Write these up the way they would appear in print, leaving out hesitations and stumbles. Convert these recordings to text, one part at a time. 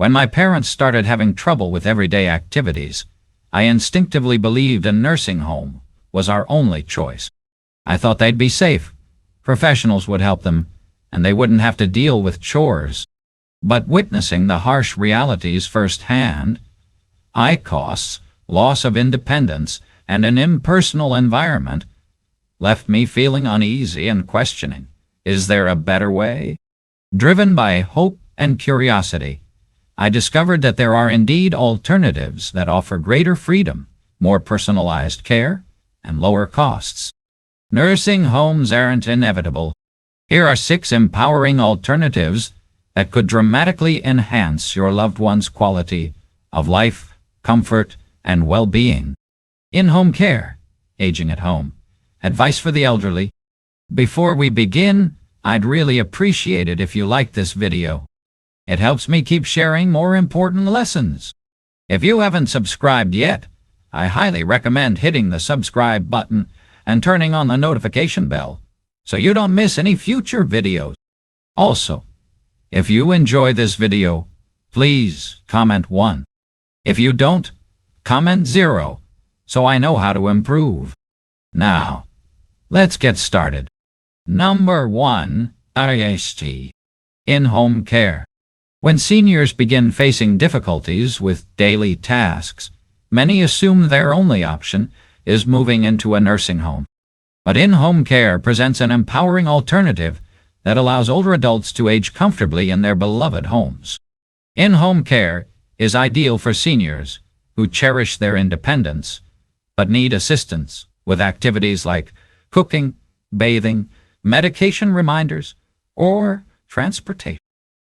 When my parents started having trouble with everyday activities, I instinctively believed a nursing home was our only choice. I thought they'd be safe, professionals would help them, and they wouldn't have to deal with chores. But witnessing the harsh realities firsthand, high costs, loss of independence, and an impersonal environment, left me feeling uneasy and questioning, is there a better way? Driven by hope and curiosity, I discovered that there are indeed alternatives that offer greater freedom, more personalized care, and lower costs. Nursing homes aren't inevitable. Here are 6 empowering alternatives that could dramatically enhance your loved one's quality of life, comfort, and well-being. In-home care, aging at home, advice for the elderly. Before we begin, I'd really appreciate it if you liked this video. It helps me keep sharing more important lessons. If you haven't subscribed yet, I highly recommend hitting the subscribe button and turning on the notification bell so you don't miss any future videos. Also, if you enjoy this video, please comment 1. If you don't, comment 0, so I know how to improve. Now, let's get started. Number 1, IST. In-home care. When seniors begin facing difficulties with daily tasks, many assume their only option is moving into a nursing home. But in-home care presents an empowering alternative that allows older adults to age comfortably in their beloved homes. In-home care is ideal for seniors who cherish their independence but need assistance with activities like cooking, bathing, medication reminders, or transportation.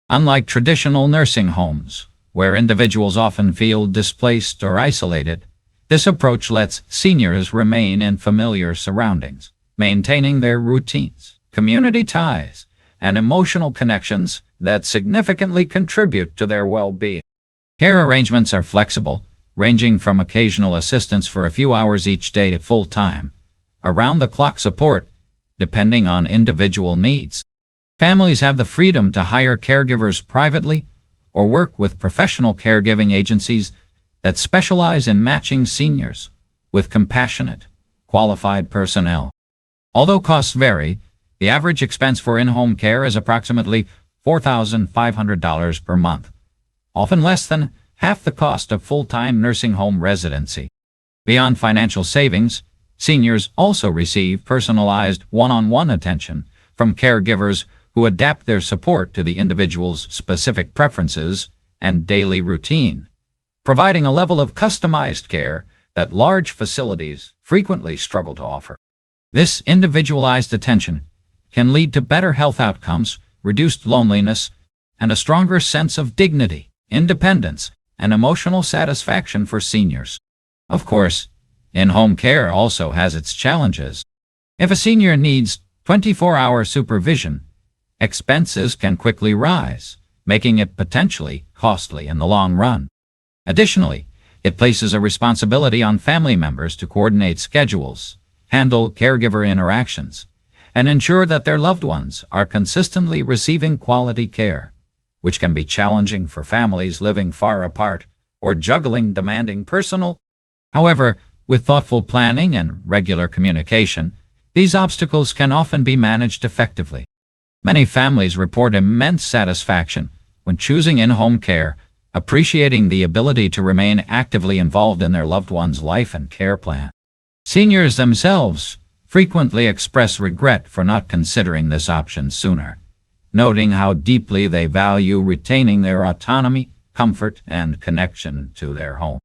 Unlike traditional nursing homes, where individuals often feel displaced or isolated, this approach lets seniors remain in familiar surroundings, maintaining their routines, community ties, and emotional connections that significantly contribute to their well-being. Care arrangements are flexible, ranging from occasional assistance for a few hours each day to full-time, around-the-clock support, depending on individual needs. Families have the freedom to hire caregivers privately or work with professional caregiving agencies that specialize in matching seniors with compassionate, qualified personnel. Although costs vary, the average expense for in-home care is approximately $4,500 per month, often less than half the cost of full-time nursing home residency. Beyond financial savings, seniors also receive personalized one-on-one attention from caregivers who adapt their support to the individual's specific preferences and daily routine, providing a level of customized care that large facilities frequently struggle to offer. This individualized attention can lead to better health outcomes, reduced loneliness, and a stronger sense of dignity, independence, and emotional satisfaction for seniors. Of course, in-home care also has its challenges. If a senior needs 24-hour supervision, expenses can quickly rise, making it potentially costly in the long run. Additionally, it places a responsibility on family members to coordinate schedules, handle caregiver interactions, and ensure that their loved ones are consistently receiving quality care, which can be challenging for families living far apart or juggling demanding personal. However, with thoughtful planning and regular communication, these obstacles can often be managed effectively. Many families report immense satisfaction when choosing in-home care, appreciating the ability to remain actively involved in their loved one's life and care plan. Seniors themselves frequently express regret for not considering this option sooner, noting how deeply they value retaining their autonomy, comfort, and connection to their home.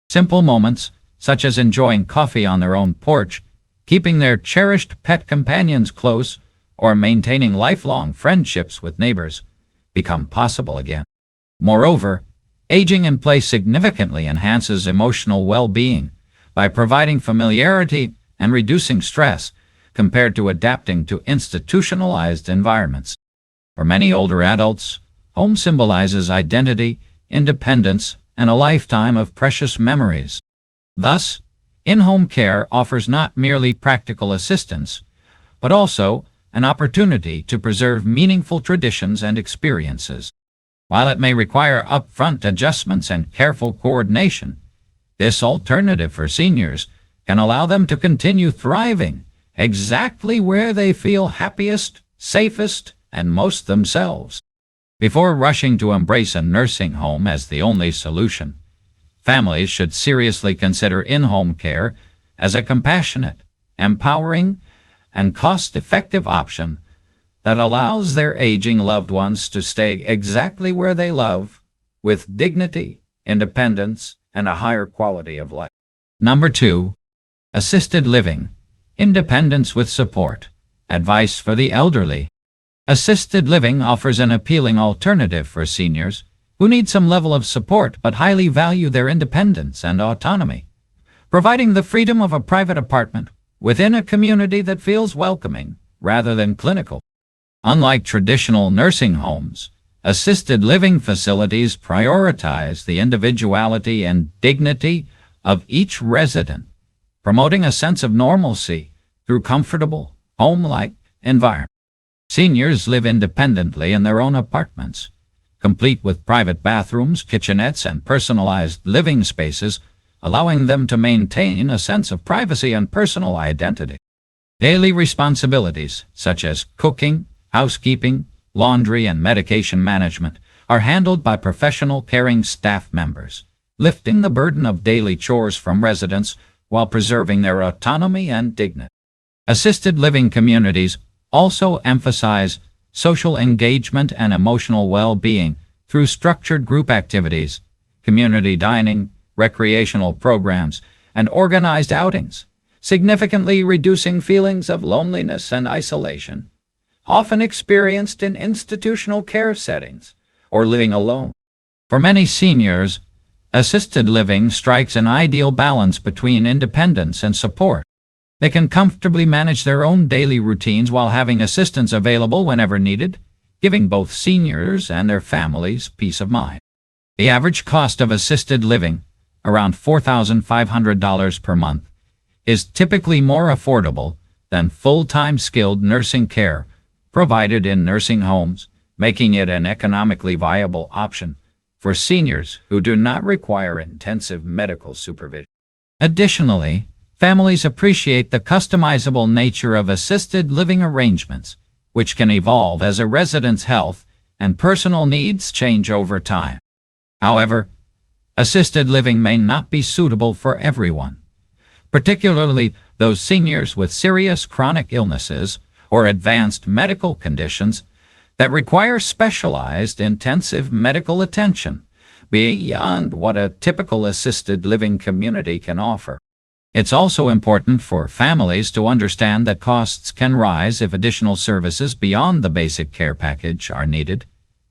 Simple moments, such as enjoying coffee on their own porch, keeping their cherished pet companions close, or maintaining lifelong friendships with neighbors, become possible again. Moreover, aging in place significantly enhances emotional well-being by providing familiarity and reducing stress compared to adapting to institutionalized environments. For many older adults, home symbolizes identity, independence, and a lifetime of precious memories. Thus, in-home care offers not merely practical assistance, but also an opportunity to preserve meaningful traditions and experiences. While it may require upfront adjustments and careful coordination, this alternative for seniors can allow them to continue thriving exactly where they feel happiest, safest, and most themselves. Before rushing to embrace a nursing home as the only solution, families should seriously consider in-home care as a compassionate, empowering, and cost-effective option that allows their aging loved ones to stay exactly where they love, with dignity, independence, and a higher quality of life. Number 2. Assisted living. Independence with support. Advice for the elderly. Assisted living offers an appealing alternative for seniors who need some level of support but highly value their independence and autonomy, providing the freedom of a private apartment within a community that feels welcoming rather than clinical. Unlike traditional nursing homes, assisted living facilities prioritize the individuality and dignity of each resident, promoting a sense of normalcy through comfortable, home-like environments. Seniors live independently in their own apartments, complete with private bathrooms, kitchenettes, and personalized living spaces, allowing them to maintain a sense of privacy and personal identity. Daily responsibilities, such as cooking, housekeeping, laundry, and medication management, are handled by professional caring staff members, lifting the burden of daily chores from residents while preserving their autonomy and dignity. Assisted living communities also emphasize social engagement and emotional well-being through structured group activities, community dining, recreational programs, and organized outings, significantly reducing feelings of loneliness and isolation, often experienced in institutional care settings or living alone. For many seniors, assisted living strikes an ideal balance between independence and support. They can comfortably manage their own daily routines while having assistance available whenever needed, giving both seniors and their families peace of mind. The average cost of assisted living, around $4,500 per month, is typically more affordable than full-time skilled nursing care provided in nursing homes, making it an economically viable option for seniors who do not require intensive medical supervision. Additionally, families appreciate the customizable nature of assisted living arrangements, which can evolve as a resident's health and personal needs change over time. However, assisted living may not be suitable for everyone, particularly those seniors with serious chronic illnesses or advanced medical conditions that require specialized intensive medical attention beyond what a typical assisted living community can offer. It's also important for families to understand that costs can rise if additional services beyond the basic care package are needed,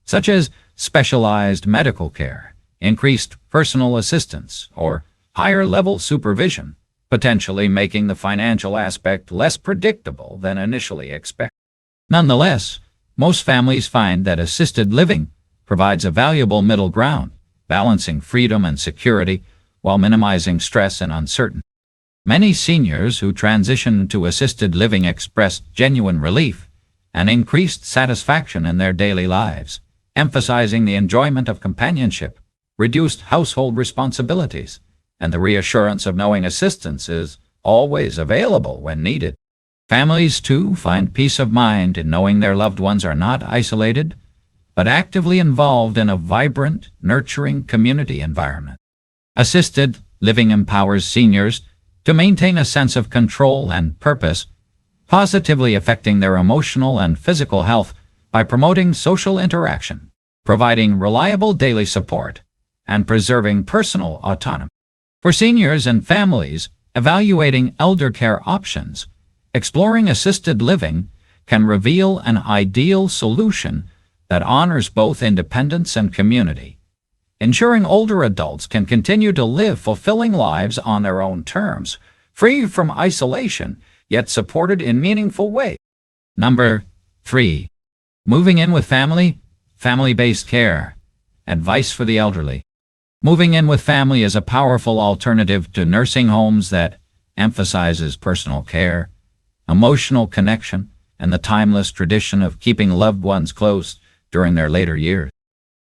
such as specialized medical care, increased personal assistance, or higher-level supervision, potentially making the financial aspect less predictable than initially expected. Nonetheless, most families find that assisted living provides a valuable middle ground, balancing freedom and security while minimizing stress and uncertainty. Many seniors who transition to assisted living express genuine relief and increased satisfaction in their daily lives, emphasizing the enjoyment of companionship, reduced household responsibilities, and the reassurance of knowing assistance is always available when needed. Families, too, find peace of mind in knowing their loved ones are not isolated, but actively involved in a vibrant, nurturing community environment. Assisted living empowers seniors to maintain a sense of control and purpose, positively affecting their emotional and physical health by promoting social interaction, providing reliable daily support, and preserving personal autonomy. For seniors and families evaluating elder care options, exploring assisted living can reveal an ideal solution that honors both independence and community, ensuring older adults can continue to live fulfilling lives on their own terms, free from isolation, yet supported in meaningful ways. Number 3. Moving in with family, family-based care. Advice for the elderly. Moving in with family is a powerful alternative to nursing homes that emphasizes personal care, emotional connection, and the timeless tradition of keeping loved ones close during their later years.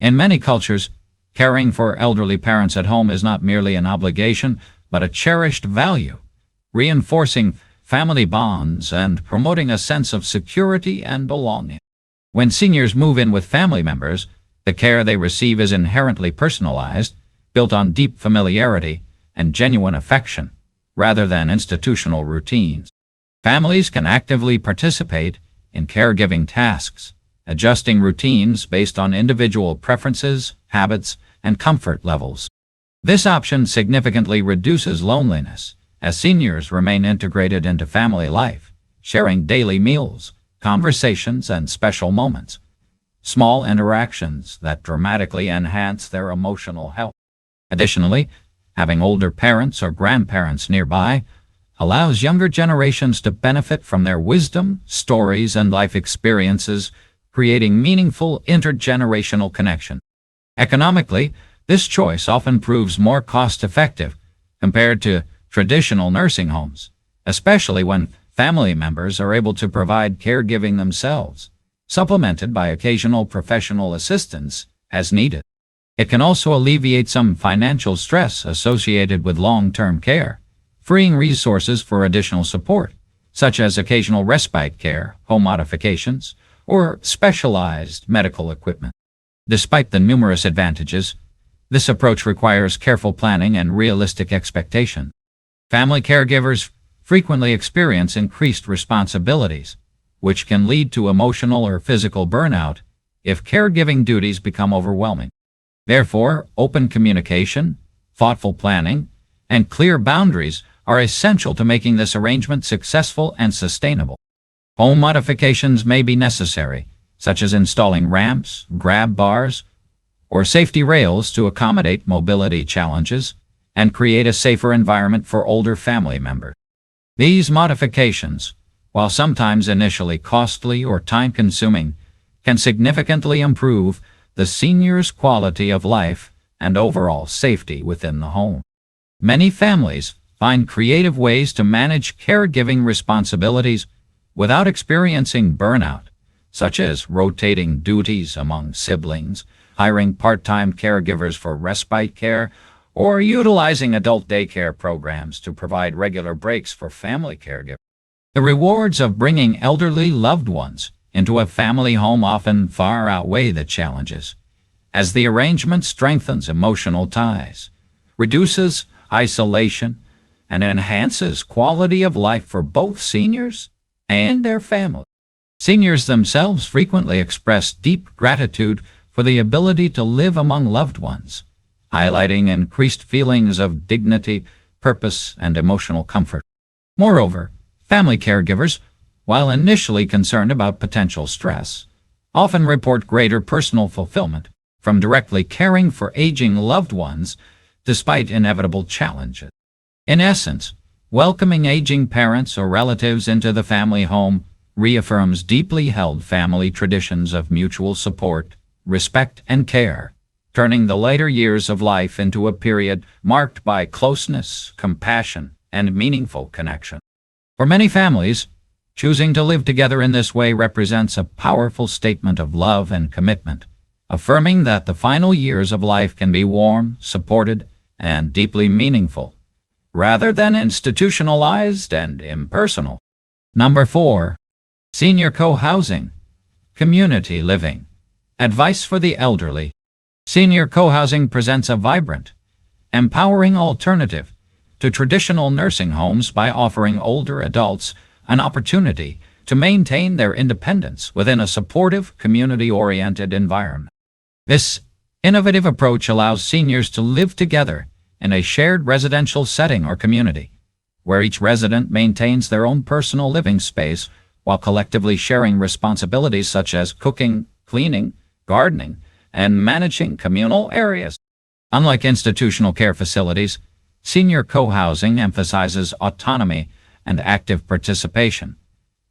In many cultures, caring for elderly parents at home is not merely an obligation, but a cherished value, reinforcing family bonds and promoting a sense of security and belonging. When seniors move in with family members, the care they receive is inherently personalized, built on deep familiarity and genuine affection, rather than institutional routines. Families can actively participate in caregiving tasks, adjusting routines based on individual preferences, habits, and comfort levels. This option significantly reduces loneliness, as seniors remain integrated into family life, sharing daily meals, conversations, and special moments. Small interactions that dramatically enhance their emotional health. Additionally, having older parents or grandparents nearby allows younger generations to benefit from their wisdom, stories, and life experiences, creating meaningful intergenerational connection. Economically, this choice often proves more cost-effective compared to traditional nursing homes, especially when family members are able to provide caregiving themselves, supplemented by occasional professional assistance as needed. It can also alleviate some financial stress associated with long-term care, freeing resources for additional support, such as occasional respite care, home modifications, or specialized medical equipment. Despite the numerous advantages, this approach requires careful planning and realistic expectation. Family caregivers frequently experience increased responsibilities, which can lead to emotional or physical burnout if caregiving duties become overwhelming. Therefore, open communication, thoughtful planning, and clear boundaries are essential to making this arrangement successful and sustainable. Home modifications may be necessary, such as installing ramps, grab bars, or safety rails to accommodate mobility challenges and create a safer environment for older family members. These modifications, while sometimes initially costly or time-consuming, can significantly improve the senior's quality of life and overall safety within the home. Many families find creative ways to manage caregiving responsibilities without experiencing burnout, such as rotating duties among siblings, hiring part-time caregivers for respite care, or utilizing adult daycare programs to provide regular breaks for family caregivers. The rewards of bringing elderly loved ones into a family home often far outweigh the challenges, as the arrangement strengthens emotional ties, reduces isolation, and enhances quality of life for both seniors and their families. Seniors themselves frequently express deep gratitude for the ability to live among loved ones, highlighting increased feelings of dignity, purpose, and emotional comfort. Moreover, family caregivers, while initially concerned about potential stress, often report greater personal fulfillment from directly caring for aging loved ones despite inevitable challenges. In essence, welcoming aging parents or relatives into the family home reaffirms deeply held family traditions of mutual support, respect, and care, turning the later years of life into a period marked by closeness, compassion, and meaningful connection. For many families, choosing to live together in this way represents a powerful statement of love and commitment, affirming that the final years of life can be warm, supported, and deeply meaningful, rather than institutionalized and impersonal. Number 4. Senior co-housing. Community living. Advice for the elderly. Senior co-housing presents a vibrant, empowering alternative to traditional nursing homes by offering older adults an opportunity to maintain their independence within a supportive, community-oriented environment. This innovative approach allows seniors to live together in a shared residential setting or community, where each resident maintains their own personal living space while collectively sharing responsibilities such as cooking, cleaning, gardening, and managing communal areas. Unlike institutional care facilities, senior co-housing emphasizes autonomy and active participation,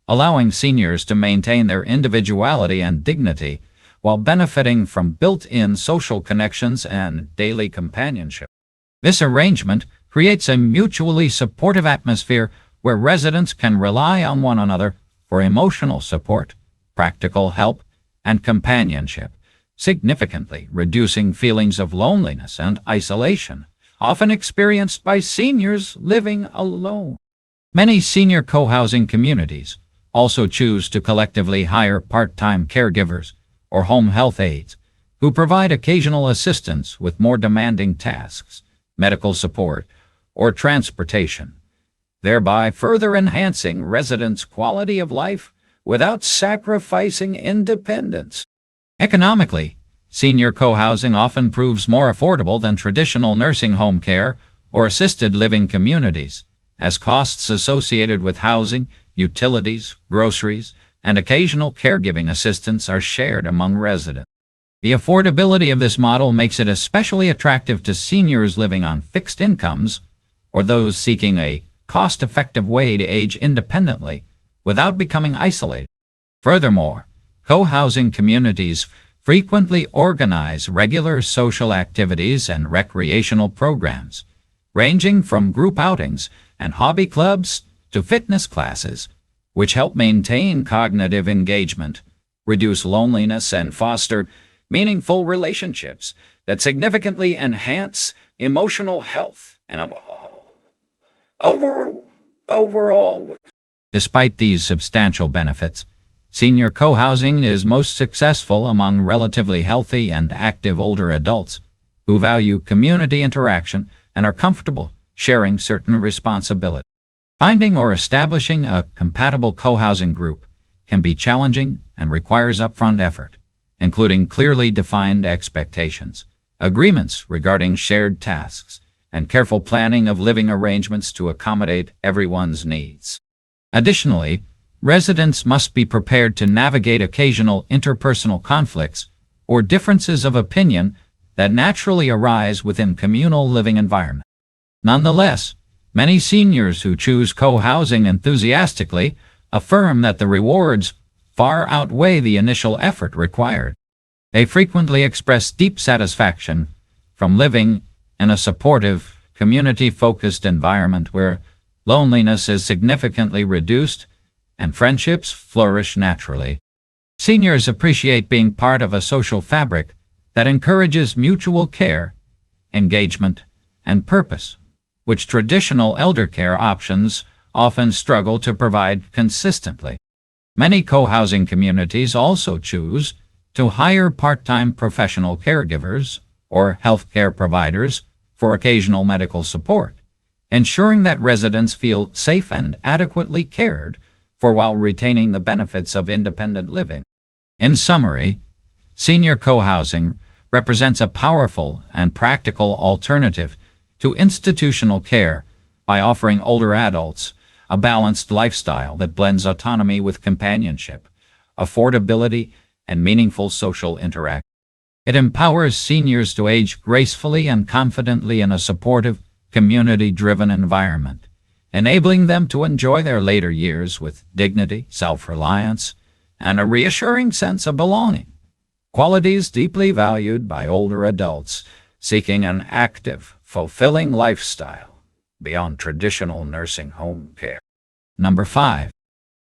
allowing seniors to maintain their individuality and dignity while benefiting from built-in social connections and daily companionship. This arrangement creates a mutually supportive atmosphere where residents can rely on one another for emotional support, practical help, and companionship, significantly reducing feelings of loneliness and isolation, often experienced by seniors living alone. Many senior co-housing communities also choose to collectively hire part-time caregivers or home health aides who provide occasional assistance with more demanding tasks, medical support, or transportation, thereby further enhancing residents' quality of life without sacrificing independence. Economically, senior co-housing often proves more affordable than traditional nursing home care or assisted living communities, as costs associated with housing, utilities, groceries, and occasional caregiving assistance are shared among residents. The affordability of this model makes it especially attractive to seniors living on fixed incomes or those seeking a cost-effective way to age independently without becoming isolated. Furthermore, co-housing communities frequently organize regular social activities and recreational programs, ranging from group outings and hobby clubs to fitness classes, which help maintain cognitive engagement, reduce loneliness, and foster meaningful relationships that significantly enhance emotional health and overall. Despite these substantial benefits, senior co-housing is most successful among relatively healthy and active older adults who value community interaction and are comfortable sharing certain responsibilities. Finding or establishing a compatible co-housing group can be challenging and requires upfront effort, including clearly defined expectations, agreements regarding shared tasks, and careful planning of living arrangements to accommodate everyone's needs. Additionally, residents must be prepared to navigate occasional interpersonal conflicts or differences of opinion that naturally arise within communal living environments. Nonetheless, many seniors who choose co-housing enthusiastically affirm that the rewards far outweigh the initial effort required. They frequently express deep satisfaction from living in a supportive, community-focused environment where loneliness is significantly reduced and friendships flourish naturally. Seniors appreciate being part of a social fabric that encourages mutual care, engagement, and purpose, which traditional elder care options often struggle to provide consistently. Many co-housing communities also choose to hire part-time professional caregivers or healthcare providers for occasional medical support, ensuring that residents feel safe and adequately cared for while retaining the benefits of independent living. In summary, senior co-housing represents a powerful and practical alternative to institutional care by offering older adults a balanced lifestyle that blends autonomy with companionship, affordability, and meaningful social interaction. It empowers seniors to age gracefully and confidently in a supportive, community-driven environment, enabling them to enjoy their later years with dignity, self-reliance, and a reassuring sense of belonging, qualities deeply valued by older adults seeking an active, fulfilling lifestyle beyond traditional nursing home care. Number 5.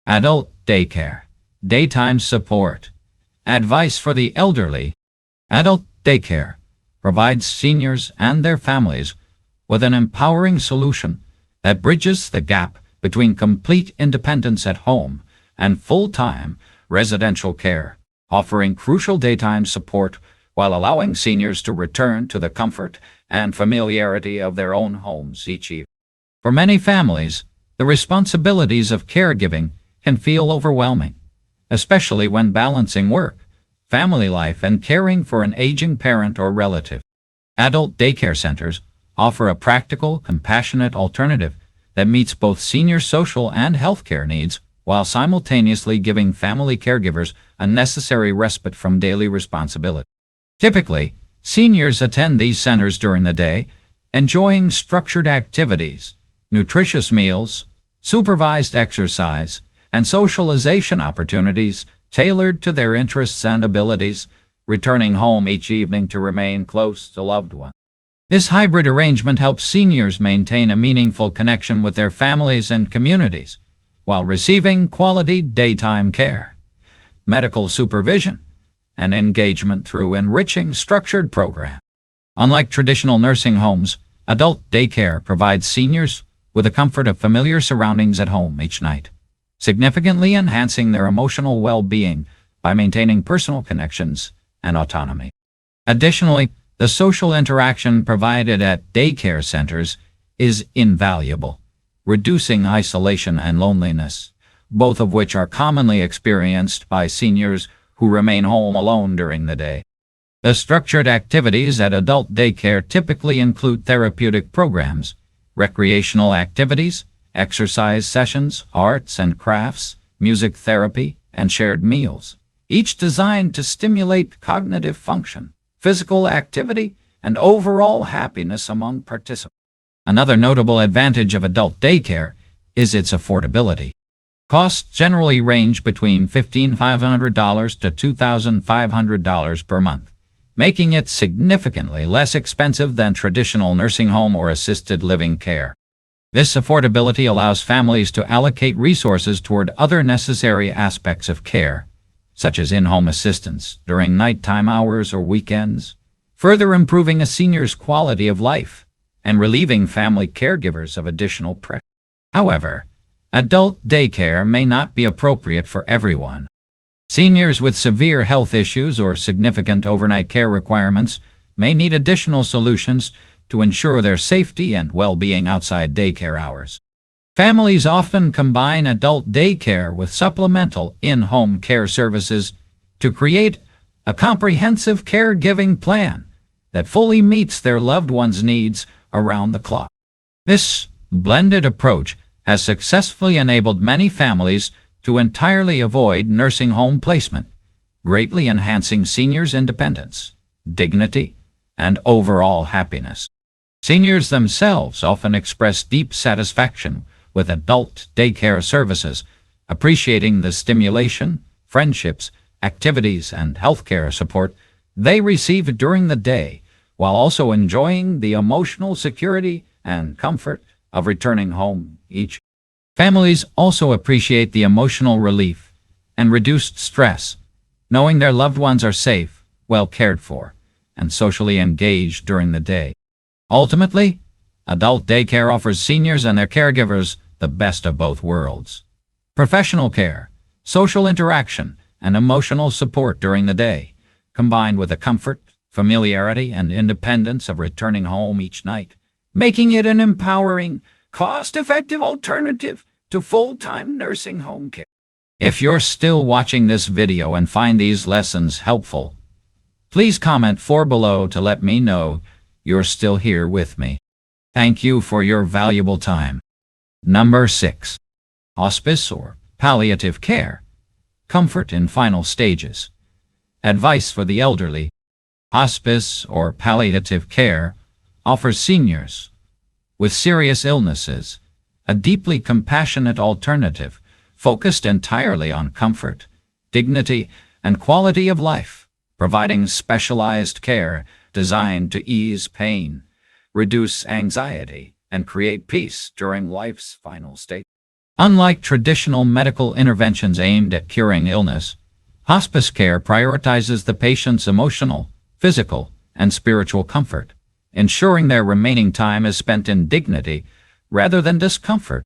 Adult daycare. Daytime support. Advice for the elderly. Adult daycare provides seniors and their families with an empowering solution that bridges the gap between complete independence at home and full-time residential care, offering crucial daytime support while allowing seniors to return to the comfort and familiarity of their own homes each evening. For many families, the responsibilities of caregiving can feel overwhelming, especially when balancing work, family life, and caring for an aging parent or relative. Adult daycare centers offer a practical, compassionate alternative that meets both senior social and healthcare needs while simultaneously giving family caregivers a necessary respite from daily responsibility. Typically, seniors attend these centers during the day, enjoying structured activities, nutritious meals, supervised exercise, and socialization opportunities tailored to their interests and abilities, returning home each evening to remain close to loved ones. This hybrid arrangement helps seniors maintain a meaningful connection with their families and communities while receiving quality daytime care, medical supervision, and engagement through enriching structured programs. Unlike traditional nursing homes, adult daycare provides seniors with the comfort of familiar surroundings at home each night, significantly enhancing their emotional well-being by maintaining personal connections and autonomy. Additionally, the social interaction provided at daycare centers is invaluable, reducing isolation and loneliness, both of which are commonly experienced by seniors who remain home alone during the day. The structured activities at adult daycare typically include therapeutic programs, recreational activities, exercise sessions, arts and crafts, music therapy, and shared meals, each designed to stimulate cognitive function, physical activity, and overall happiness among participants. Another notable advantage of adult daycare is its affordability. Costs generally range between $1,500 to $2,500 per month, making it significantly less expensive than traditional nursing home or assisted living care. This affordability allows families to allocate resources toward other necessary aspects of care, such as in-home assistance during nighttime hours or weekends, further improving a senior's quality of life and relieving family caregivers of additional pressure. However, adult daycare may not be appropriate for everyone. Seniors with severe health issues or significant overnight care requirements may need additional solutions to ensure their safety and well-being outside daycare hours. Families often combine adult daycare with supplemental in-home care services to create a comprehensive caregiving plan that fully meets their loved one's needs around the clock. This blended approach has successfully enabled many families to entirely avoid nursing home placement, greatly enhancing seniors' independence, dignity, and overall happiness. Seniors themselves often express deep satisfaction with adult daycare services, appreciating the stimulation, friendships, activities, and healthcare support they receive during the day, while also enjoying the emotional security and comfort of returning home each. Families also appreciate the emotional relief and reduced stress, knowing their loved ones are safe, well cared for, and socially engaged during the day. Ultimately, adult daycare offers seniors and their caregivers the best of both worlds. Professional care, social interaction, and emotional support during the day, combined with the comfort, familiarity, and independence of returning home each night, making it an empowering, cost-effective alternative to full-time nursing home care. If you're still watching this video and find these lessons helpful, please comment below to let me know you're still here with me. Thank you for your valuable time. Number 6. Hospice or palliative care. Comfort in final stages. Advice for the elderly. Hospice or palliative care offers seniors with serious illnesses a deeply compassionate alternative focused entirely on comfort, dignity, and quality of life, providing specialized care designed to ease pain, reduce anxiety, and create peace during life's final stage. Unlike traditional medical interventions aimed at curing illness, hospice care prioritizes the patient's emotional, physical, and spiritual comfort, ensuring their remaining time is spent in dignity rather than discomfort.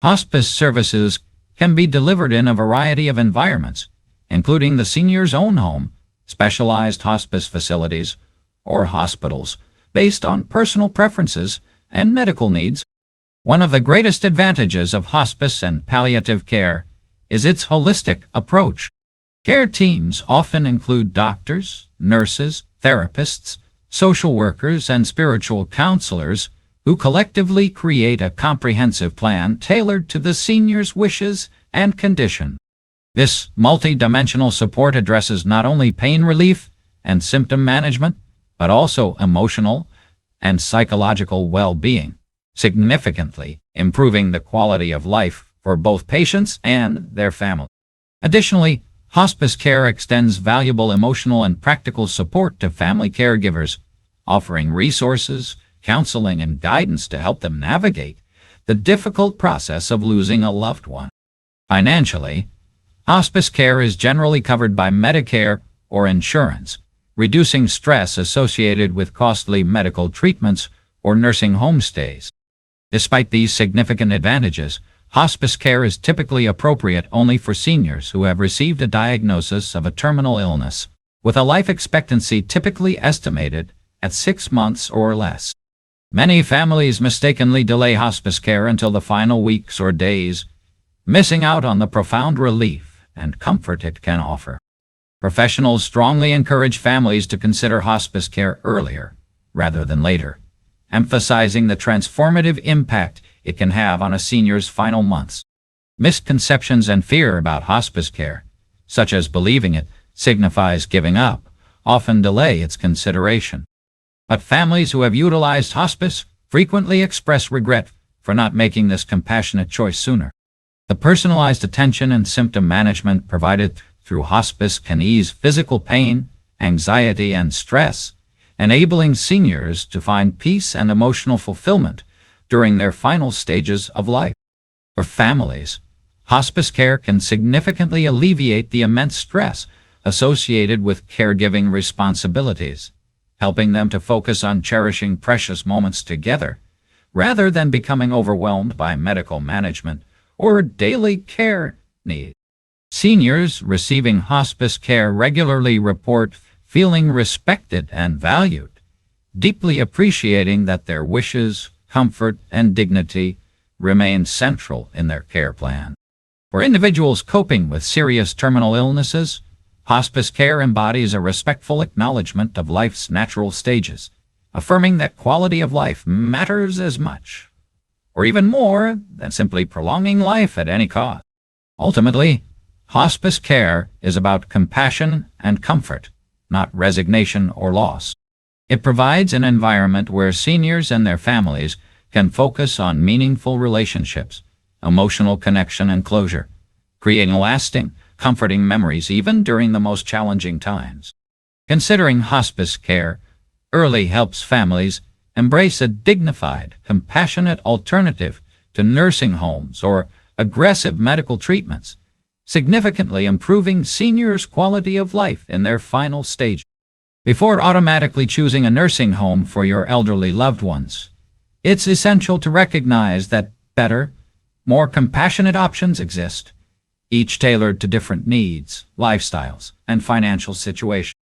Hospice services can be delivered in a variety of environments, including the senior's own home, specialized hospice facilities, or hospitals, based on personal preferences and medical needs. One of the greatest advantages of hospice and palliative care is its holistic approach. Care teams often include doctors, nurses, therapists, social workers, and spiritual counselors who collectively create a comprehensive plan tailored to the senior's wishes and condition. This multi-dimensional support addresses not only pain relief and symptom management, but also emotional and psychological well-being, significantly improving the quality of life for both patients and their family. Additionally, hospice care extends valuable emotional and practical support to family caregivers, offering resources, counseling, and guidance to help them navigate the difficult process of losing a loved one. Financially, hospice care is generally covered by Medicare or insurance, reducing stress associated with costly medical treatments or nursing home stays. Despite these significant advantages, hospice care is typically appropriate only for seniors who have received a diagnosis of a terminal illness, with a life expectancy typically estimated at 6 months or less. Many families mistakenly delay hospice care until the final weeks or days, missing out on the profound relief and comfort it can offer. Professionals strongly encourage families to consider hospice care earlier rather than later, emphasizing the transformative impact it can have on a senior's final months. Misconceptions and fear about hospice care, such as believing it signifies giving up, often delay its consideration. But families who have utilized hospice frequently express regret for not making this compassionate choice sooner. The personalized attention and symptom management provided through hospice can ease physical pain, anxiety, and stress, enabling seniors to find peace and emotional fulfillment during their final stages of life. For families, hospice care can significantly alleviate the immense stress associated with caregiving responsibilities, helping them to focus on cherishing precious moments together, rather than becoming overwhelmed by medical management or daily care needs. Seniors receiving hospice care regularly report feeling respected and valued, deeply appreciating that their wishes, comfort, and dignity remain central in their care plan. For individuals coping with serious terminal illnesses, hospice care embodies a respectful acknowledgement of life's natural stages, affirming that quality of life matters as much, or even more, than simply prolonging life at any cost. Ultimately, hospice care is about compassion and comfort, not resignation or loss. It provides an environment where seniors and their families can focus on meaningful relationships, emotional connection, and closure, creating lasting, comforting memories even during the most challenging times. Considering hospice care early helps families embrace a dignified, compassionate alternative to nursing homes or aggressive medical treatments, significantly improving seniors' quality of life in their final stage. Before automatically choosing a nursing home for your elderly loved ones, it's essential to recognize that better, more compassionate options exist, each tailored to different needs, lifestyles, and financial situations.